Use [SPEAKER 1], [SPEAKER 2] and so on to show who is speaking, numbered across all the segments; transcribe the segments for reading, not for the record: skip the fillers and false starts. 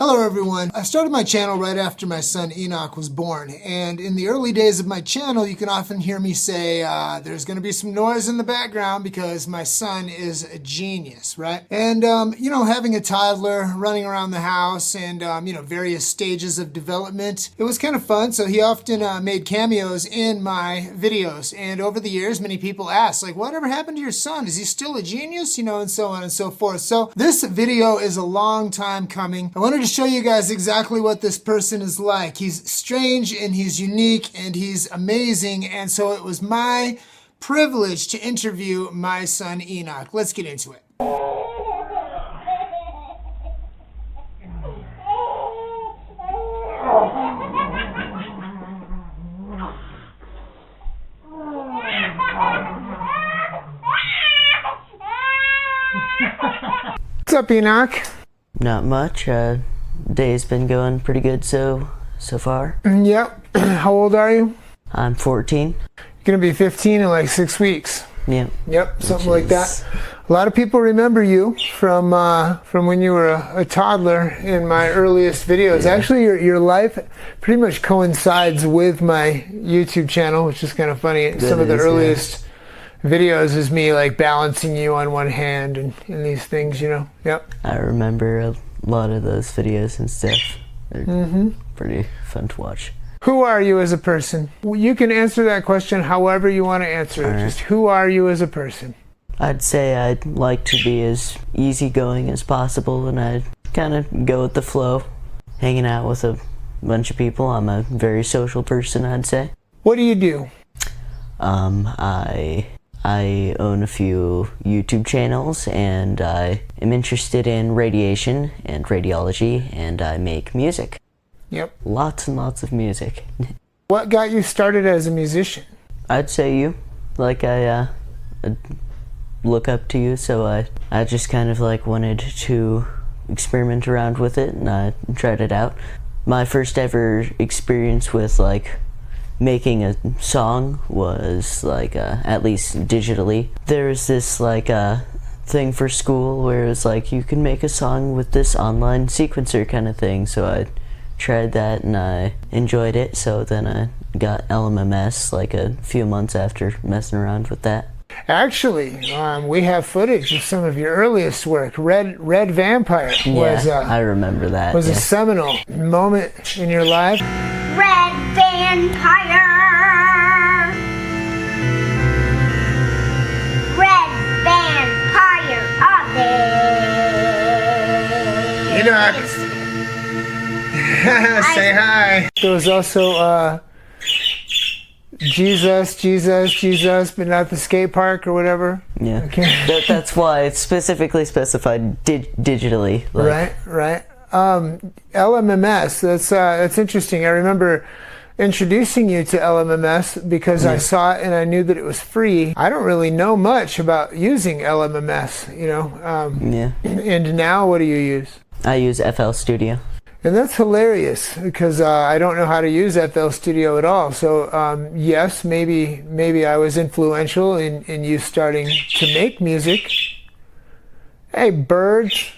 [SPEAKER 1] Hello everyone. I started my channel right after my son Enoch was born, and in the early days of my channel you can often hear me say there's going to be some noise in the background because my son is a genius, right? And having a toddler running around the house and various stages of development, it was kind of fun, so he often made cameos in my videos. And over the years many people asked, like, whatever happened to your son? Is he still a genius? And so on and so forth. So this video is a long time coming. I wanted to show you guys exactly what this person is like. He's strange and he's unique and he's amazing, and so it was my privilege to interview my son Enoch. Let's get into it. What's up, Enoch?
[SPEAKER 2] Not much. Day's been going pretty good so far.
[SPEAKER 1] Yep. How old are you?
[SPEAKER 2] I'm 14.
[SPEAKER 1] You're gonna be 15 in like 6 weeks.
[SPEAKER 2] Yep,
[SPEAKER 1] something like that. A lot of people remember you from when you were a toddler in my earliest videos. Yeah. Actually, your life pretty much coincides with my YouTube channel, which is kind of funny. Some of the earliest videos is me like balancing you on one hand and these things, Yep.
[SPEAKER 2] I remember a lot of those videos and stuff. They're pretty fun to watch.
[SPEAKER 1] Who are you as a person? You can answer that question however you want to answer it.
[SPEAKER 2] Right.
[SPEAKER 1] Just who are you as a person?
[SPEAKER 2] I'd say I'd like to be as easygoing as possible, and I'd kind of go with the flow, hanging out with a bunch of people. I'm a very social person, I'd say.
[SPEAKER 1] What do you do?
[SPEAKER 2] I own a few YouTube channels, and I am interested in radiation and radiology, and I make music.
[SPEAKER 1] Yep.
[SPEAKER 2] Lots and lots of music.
[SPEAKER 1] What got you started as a musician?
[SPEAKER 2] I'd say you. Like, I look up to you, so I just kind of like wanted to experiment around with it, and I tried it out. My first ever experience with like making a song was like at least digitally. There was this like thing for school where it was like you can make a song with this online sequencer kind of thing, so I tried that and I enjoyed it. So then I got LMMS like a few months after messing around with that.
[SPEAKER 1] Actually, we have footage of some of your earliest work. Red Vampire was
[SPEAKER 2] I remember that.
[SPEAKER 1] Was a seminal moment in your life.
[SPEAKER 3] Red Vampire. Red Vampire of it.
[SPEAKER 1] Enoch. Say hi. There was also Jesus, but not the skate park or whatever.
[SPEAKER 2] Yeah. Okay. That's why it's specifically specified digitally.
[SPEAKER 1] Like. Right. LMMS. That's interesting. I remember introducing you to LMMS because I saw it and I knew that it was free. I don't really know much about using LMMS, And now, what do you use?
[SPEAKER 2] I use FL Studio.
[SPEAKER 1] And that's hilarious because I don't know how to use FL Studio at all. So yes, maybe I was influential in you starting to make music. Hey, birds.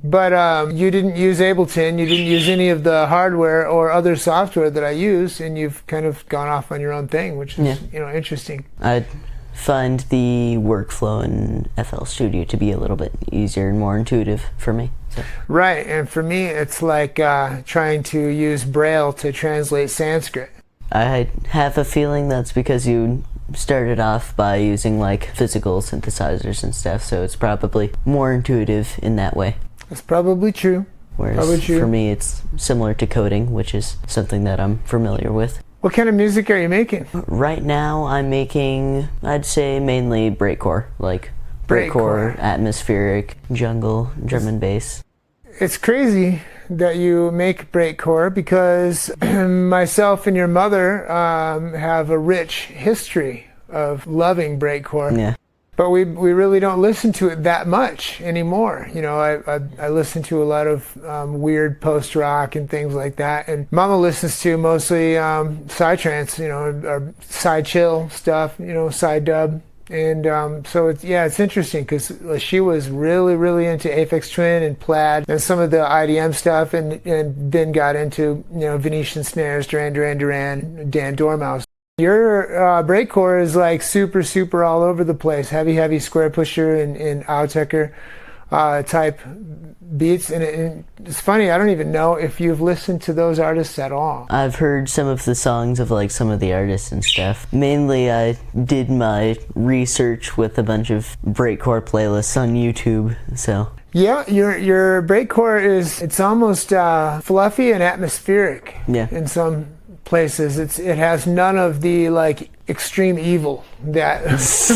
[SPEAKER 1] But you didn't use Ableton, you didn't use any of the hardware or other software that I use, and you've kind of gone off on your own thing, which is interesting.
[SPEAKER 2] I find the workflow in FL Studio to be a little bit easier and more intuitive for me. So.
[SPEAKER 1] Right, and for me it's like trying to use Braille to translate Sanskrit.
[SPEAKER 2] I have a feeling that's because you started off by using like physical synthesizers and stuff, so it's probably more intuitive in that way.
[SPEAKER 1] That's probably true.
[SPEAKER 2] Whereas for me it's similar to coding, which is something that I'm familiar with.
[SPEAKER 1] What kind of music are you making?
[SPEAKER 2] Right now I'm making, I'd say, mainly breakcore, like breakcore, atmospheric, jungle, drum and bass.
[SPEAKER 1] It's crazy that you make breakcore because myself and your mother have a rich history of loving breakcore.
[SPEAKER 2] Yeah.
[SPEAKER 1] But we really don't listen to it that much anymore. I listen to a lot of weird post-rock and things like that. And Mama listens to mostly psytrance, or side chill stuff, side dub. And so it's interesting because she was really into Aphex Twin and Plaid and some of the IDM stuff, and then got into Venetian snares, Duran, Dan Dormouse. Your breakcore is like super all over the place, heavy square pusher and Outecker type beats, and it's funny, I don't even know if you've listened to those artists at all.
[SPEAKER 2] I've heard some of the songs of like some of the artists and stuff. Mainly I did my research with a bunch of breakcore playlists on YouTube, so.
[SPEAKER 1] Yeah, your breakcore it's almost fluffy and atmospheric.
[SPEAKER 2] Yeah.
[SPEAKER 1] In some places. It has none of the like extreme evil that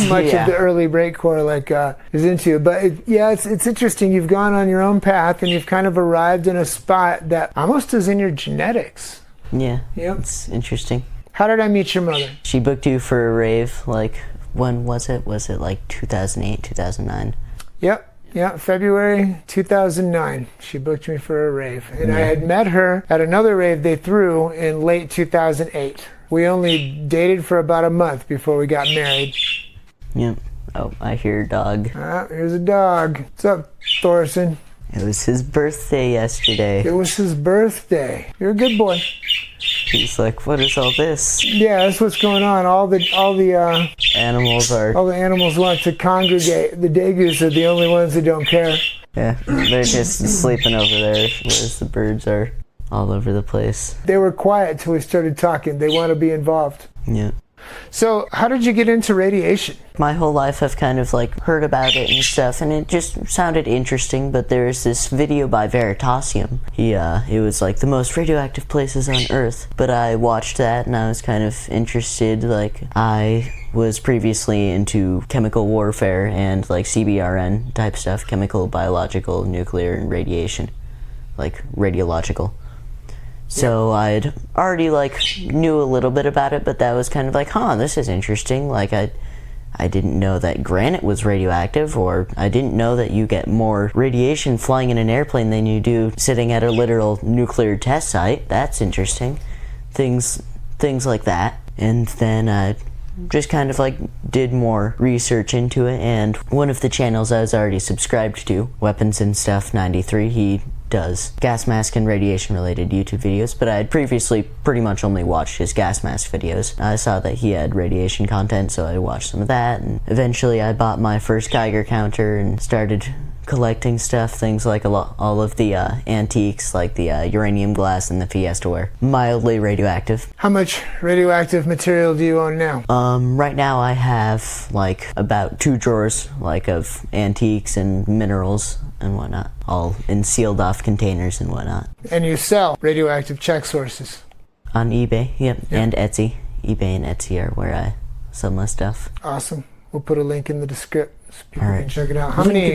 [SPEAKER 1] much of the early breakcore is into. But it's interesting. You've gone on your own path and you've kind of arrived in a spot that almost is in your genetics.
[SPEAKER 2] Yeah.
[SPEAKER 1] Yep.
[SPEAKER 2] It's interesting.
[SPEAKER 1] How did I meet your mother?
[SPEAKER 2] She booked you for a rave, like, when was it? Was it like 2008, 2009?
[SPEAKER 1] Yep. Yeah, February 2009, she booked me for a rave. And I had met her at another rave they threw in late 2008. We only dated for about a month before we got married.
[SPEAKER 2] Yep. Oh, I hear a dog.
[SPEAKER 1] Here's a dog. What's up, Thorson?
[SPEAKER 2] It was his birthday yesterday.
[SPEAKER 1] It was his birthday. You're a good boy.
[SPEAKER 2] He's like, what is all this?
[SPEAKER 1] Yeah, that's what's going on. All the animals want to congregate. The Dagus are the only ones that don't care.
[SPEAKER 2] Yeah, they're just sleeping over there, whereas the birds are all over the place.
[SPEAKER 1] They were quiet till we started talking. They want to be involved.
[SPEAKER 2] Yeah.
[SPEAKER 1] So, how did you get into radiation?
[SPEAKER 2] My whole life I've kind of like heard about it and stuff, and it just sounded interesting, but there's this video by Veritasium. It was like the most radioactive places on Earth, but I watched that and I was kind of interested. Like, I was previously into chemical warfare and like CBRN type stuff, chemical, biological, nuclear, and radiation, like radiological. So I'd already like knew a little bit about it, but that was kind of like, this is interesting. Like I didn't know that granite was radioactive, or I didn't know that you get more radiation flying in an airplane than you do sitting at a literal nuclear test site. That's interesting. Things like that. And then I just kind of like did more research into it, and one of the channels I was already subscribed to, Weapons and Stuff 93, he does gas mask and radiation related YouTube videos, but I had previously pretty much only watched his gas mask videos. I saw that he had radiation content, so I watched some of that, and eventually I bought my first Geiger counter and started collecting stuff, things like all of the antiques, like the uranium glass and the Fiesta ware. Mildly radioactive.
[SPEAKER 1] How much radioactive material do you own now?
[SPEAKER 2] Right now I have like about 2 drawers like of antiques and minerals and whatnot, all in sealed off containers and whatnot.
[SPEAKER 1] And you sell radioactive check sources?
[SPEAKER 2] On eBay, yep. And Etsy. eBay and Etsy are where I sell my stuff.
[SPEAKER 1] Awesome. We'll put a link in the description so people
[SPEAKER 2] All right.
[SPEAKER 1] can check it out. How many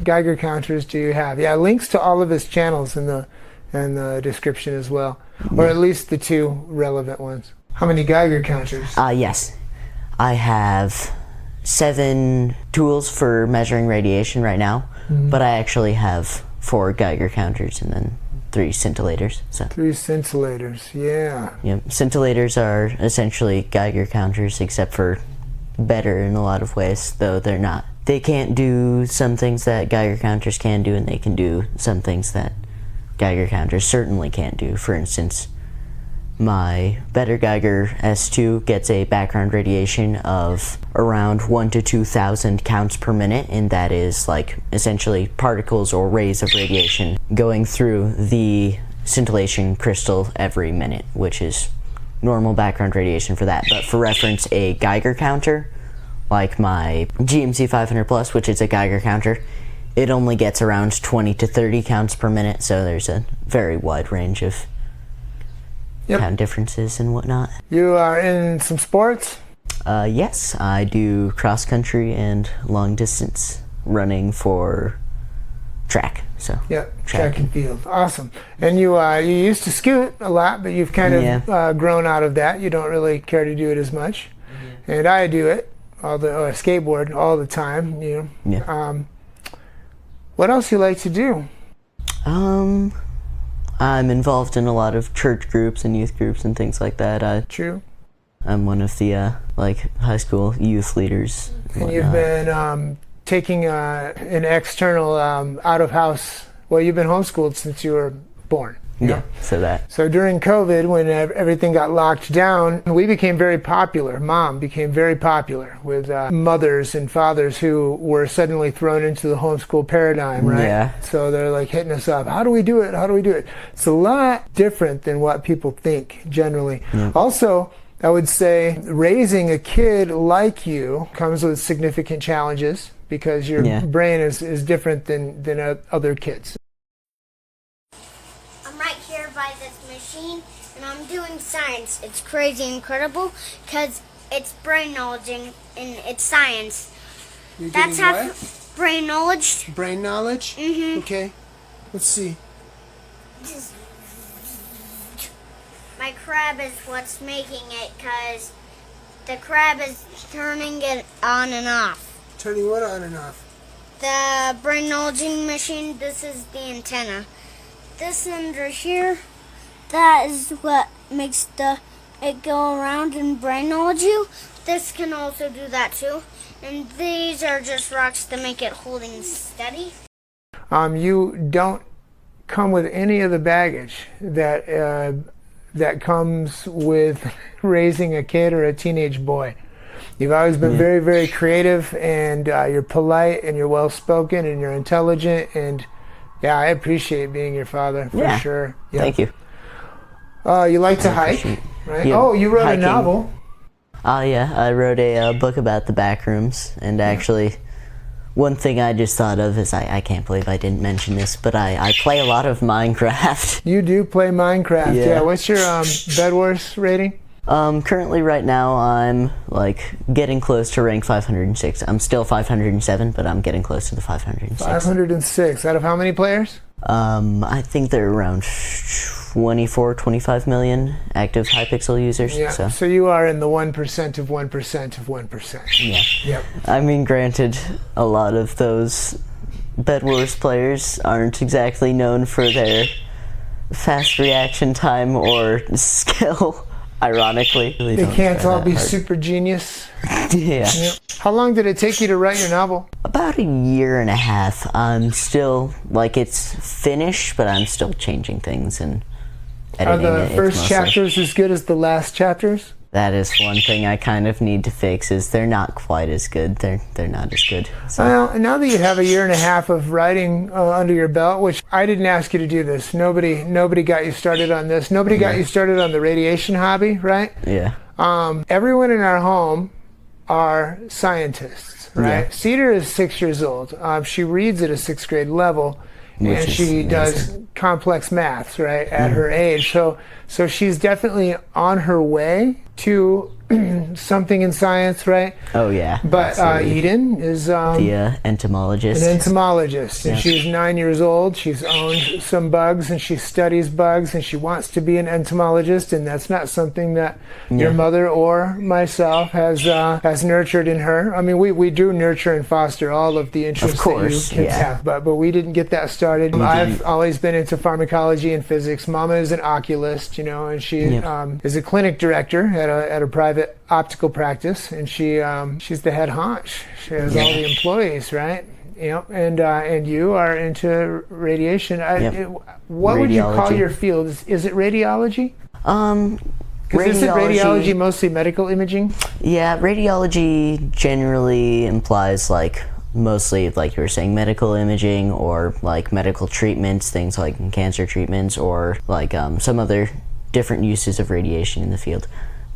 [SPEAKER 1] Geiger counters do you have? Yeah, links to all of his channels in the description as well, or at least the 2 relevant ones. How many Geiger counters?
[SPEAKER 2] Yes. I have 7 tools for measuring radiation right now, but I actually have 4 Geiger counters and then 3 scintillators. So
[SPEAKER 1] 3 scintillators, yeah.
[SPEAKER 2] Yep. Scintillators are essentially Geiger counters, except for better in a lot of ways, though they're not. They can't do some things that Geiger counters can do, and they can do some things that Geiger counters certainly can't do. For instance, my better Geiger S2 gets a background radiation of around 1,000 to 2,000 counts per minute, and that is like essentially particles or rays of radiation going through the scintillation crystal every minute, which is normal background radiation for that. But for reference, a Geiger counter, like my GMC 500 Plus, which is a Geiger counter, it only gets around 20 to 30 counts per minute, so there's a very wide range of count differences and whatnot.
[SPEAKER 1] You are in some sports?
[SPEAKER 2] Yes, I do cross country and long distance running for track. So
[SPEAKER 1] track and field. Awesome. And you used to scoot a lot, but you've kind of grown out of that. You don't really care to do it as much. And I do it skateboard all the time. What else you like to do?
[SPEAKER 2] I'm involved in a lot of church groups and youth groups and things like that.
[SPEAKER 1] True.
[SPEAKER 2] I'm one of the like high school youth leaders.
[SPEAKER 1] And you've been taking an external out of house. Well, you've been homeschooled since you were born.
[SPEAKER 2] Yeah, so
[SPEAKER 1] during COVID, when everything got locked down, we became very popular. Mom became very popular with mothers and fathers who were suddenly thrown into the homeschool paradigm, right?
[SPEAKER 2] Yeah.
[SPEAKER 1] So they're like hitting us up. How do we do it? How do we do it? It's a lot different than what people think generally. Yeah. Also, I would say raising a kid like you comes with significant challenges because your brain is different than other kids.
[SPEAKER 3] By this machine, and I'm doing science. It's crazy incredible because it's brain knowledge and it's science.
[SPEAKER 1] That's how
[SPEAKER 3] brain knowledge.
[SPEAKER 1] Brain knowledge?
[SPEAKER 3] Mm-hmm.
[SPEAKER 1] Okay. Let's see.
[SPEAKER 3] My crab is what's making it because the crab is turning it on and off.
[SPEAKER 1] Turning what on and off?
[SPEAKER 3] The brain knowledge machine, this is the antenna. This under here, that is what makes it go around and brain knowledge you. This can also do that too. And these are just rocks to make it holding steady.
[SPEAKER 1] You don't come with any of the baggage that comes with raising a kid or a teenage boy. You've always been very, very creative, and you're polite, and you're well-spoken, and you're intelligent, and yeah, I appreciate being your father, for sure. Yeah.
[SPEAKER 2] Thank you.
[SPEAKER 1] You like to hike, right?
[SPEAKER 2] Yeah,
[SPEAKER 1] oh, you wrote
[SPEAKER 2] hiking.
[SPEAKER 1] A novel.
[SPEAKER 2] Yeah, I wrote a book about the back rooms, and actually, one thing I just thought of is I can't believe I didn't mention this, but I play a lot of Minecraft.
[SPEAKER 1] You do play Minecraft, yeah. What's your Bed Wars rating?
[SPEAKER 2] Currently right now I'm like getting close to rank 506. I'm still 507, but I'm getting close to the 506.
[SPEAKER 1] 506. Out of how many players?
[SPEAKER 2] I think there are around 25 million active Hypixel users.
[SPEAKER 1] Yeah. So you are in the 1% of 1% of 1%.
[SPEAKER 2] Yeah.
[SPEAKER 1] Yep.
[SPEAKER 2] I mean, granted, a lot of those Bed Wars players aren't exactly known for their fast reaction time or skill. Ironically,
[SPEAKER 1] they can't all be super genius.
[SPEAKER 2] Yeah.
[SPEAKER 1] How long did it take you to write your novel?
[SPEAKER 2] About a year and a half. I'm still, like, it's finished, but I'm still changing things and editing it.
[SPEAKER 1] Are the first chapters as good as the last chapters?
[SPEAKER 2] That is one thing I kind of need to fix, is they're not quite as good. They're not as good. So.
[SPEAKER 1] Well, now that you have a year and a half of writing under your belt, which I didn't ask you to do this. Nobody got you started on this. Nobody got you started on the radiation hobby, right?
[SPEAKER 2] Yeah.
[SPEAKER 1] Everyone in our home are scientists, right?
[SPEAKER 2] Yeah.
[SPEAKER 1] Cedar is 6 years old. She reads at a 6th grade level. And she does complex maths, right, at her age. So she's definitely on her way to something in science, right?
[SPEAKER 2] Oh, yeah.
[SPEAKER 1] But Eden is
[SPEAKER 2] the entomologist.
[SPEAKER 1] An entomologist. And she's 9 years old. She's owned some bugs, and she studies bugs, and she wants to be an entomologist, and that's not something that your mother or myself has nurtured in her. I mean, we do nurture and foster all of the interests that you kids have, but we didn't get that started. I've always been into pharmacology and physics. Mama is an oculist, and she is a clinic director at a private optical practice, and she's the head honch. She has all the employees, right? And you are into radiation. What would you call your field? Is it radiology? Isn't radiology mostly medical imaging?
[SPEAKER 2] Yeah, radiology generally implies mostly, like you were saying, medical imaging or like medical treatments, things like cancer treatments, or like some other different uses of radiation in the field.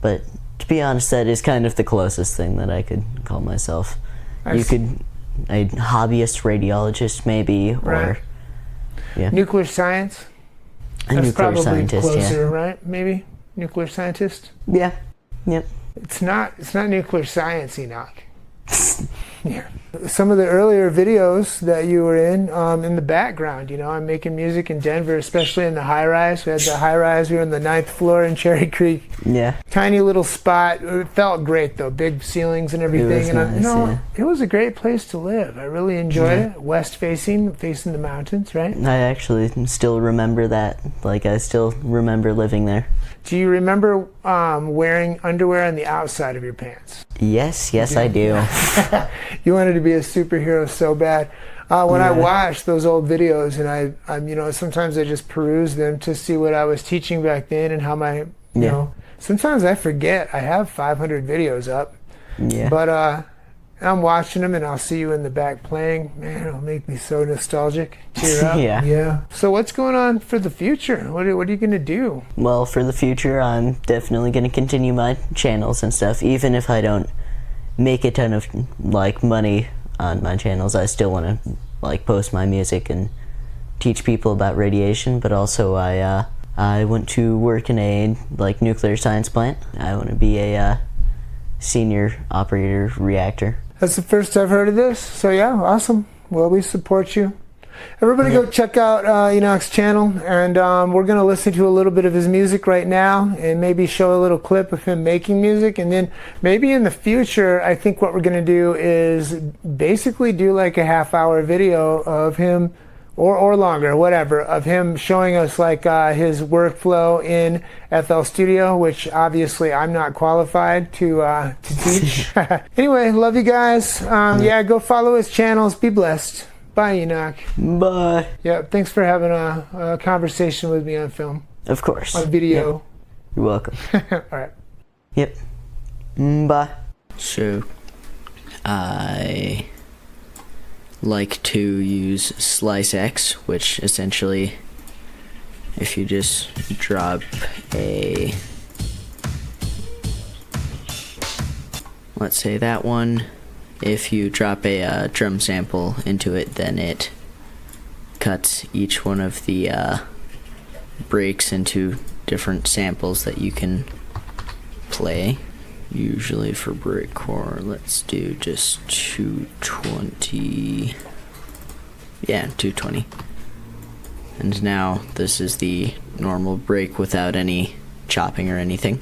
[SPEAKER 2] But to be honest, that is kind of the closest thing that I could call myself. A hobbyist radiologist, maybe, or
[SPEAKER 1] nuclear science. That's nuclear scientist, closer, right? Maybe nuclear scientist.
[SPEAKER 2] Yeah. Yep.
[SPEAKER 1] It's not nuclear science, Enoch. Yeah. Some of the earlier videos that you were in the background, I'm making music in Denver, especially in the high rise. We had the high rise. We were on the 9th floor in Cherry Creek.
[SPEAKER 2] Yeah.
[SPEAKER 1] Tiny little spot. It felt great though. Big ceilings and everything. It was a great place to live. I really enjoyed it. West facing the mountains, right?
[SPEAKER 2] I actually still remember that. I still remember living there.
[SPEAKER 1] Do you remember wearing underwear on the outside of your pants?
[SPEAKER 2] Yes, I do.
[SPEAKER 1] You wanted to be a superhero so bad. When I watch those old videos, and I'm sometimes I just peruse them to see what I was teaching back then and how my, sometimes I forget I have 500 videos up.
[SPEAKER 2] Yeah.
[SPEAKER 1] But I'm watching them, and I'll see you in the back playing. Man, it'll make me so nostalgic. Tear up. Yeah. So what's going on for the future? What are you going to do?
[SPEAKER 2] Well, for the future, I'm definitely going to continue my channels and stuff. Even if I don't make a ton of money on my channels, I still want to post my music and teach people about radiation. But also, I want to work in a nuclear science plant. I want to be a senior operator reactor.
[SPEAKER 1] That's the first I've heard of this. So yeah, awesome. Well, we support you. Everybody go check out Enoch's channel, and we're going to listen to a little bit of his music right now and maybe show a little clip of him making music. And then maybe in the future, I think what we're going to do is basically do a half-hour video of him, or longer, whatever, of him showing us his workflow in FL Studio, which obviously I'm not qualified to teach. Anyway, love you guys. Yeah, go follow his channels. Be blessed. Bye, Enoch.
[SPEAKER 2] Bye.
[SPEAKER 1] Yeah, thanks for having a conversation with me on film.
[SPEAKER 2] Of course.
[SPEAKER 1] On video.
[SPEAKER 2] Yep. You're welcome.
[SPEAKER 1] All right.
[SPEAKER 2] Yep. Bye. So, I like to use Slice X, which essentially, if you just drop let's say that one, if you drop a drum sample into it, then it cuts each one of the breaks into different samples that you can play. Usually for breakcore, let's do just 220. Yeah, 220. And now this is the normal break without any chopping or anything.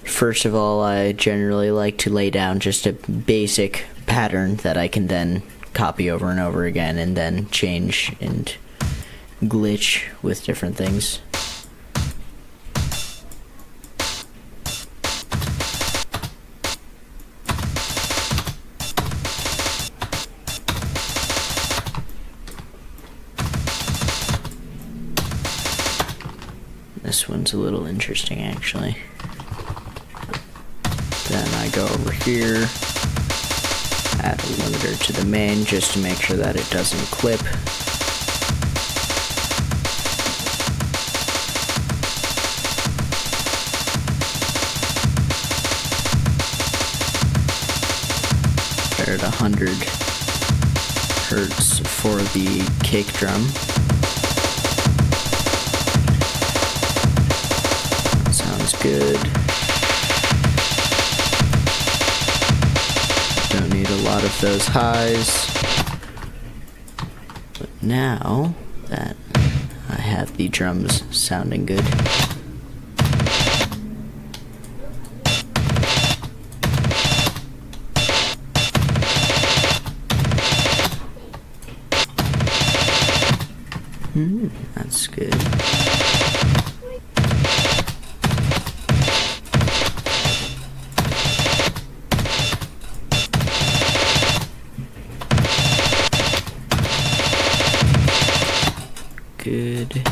[SPEAKER 2] First of all, I generally like to lay down just a basic pattern that I can then copy over and over again and then change and glitch with different things. This one's a little interesting, actually. Then I go over here, add a limiter to the main just to make sure that it doesn't clip. They're at 100 hertz for the kick drum. Sounds good. Don't need a lot of those highs. But now that I have the drums sounding good, that's good. Good.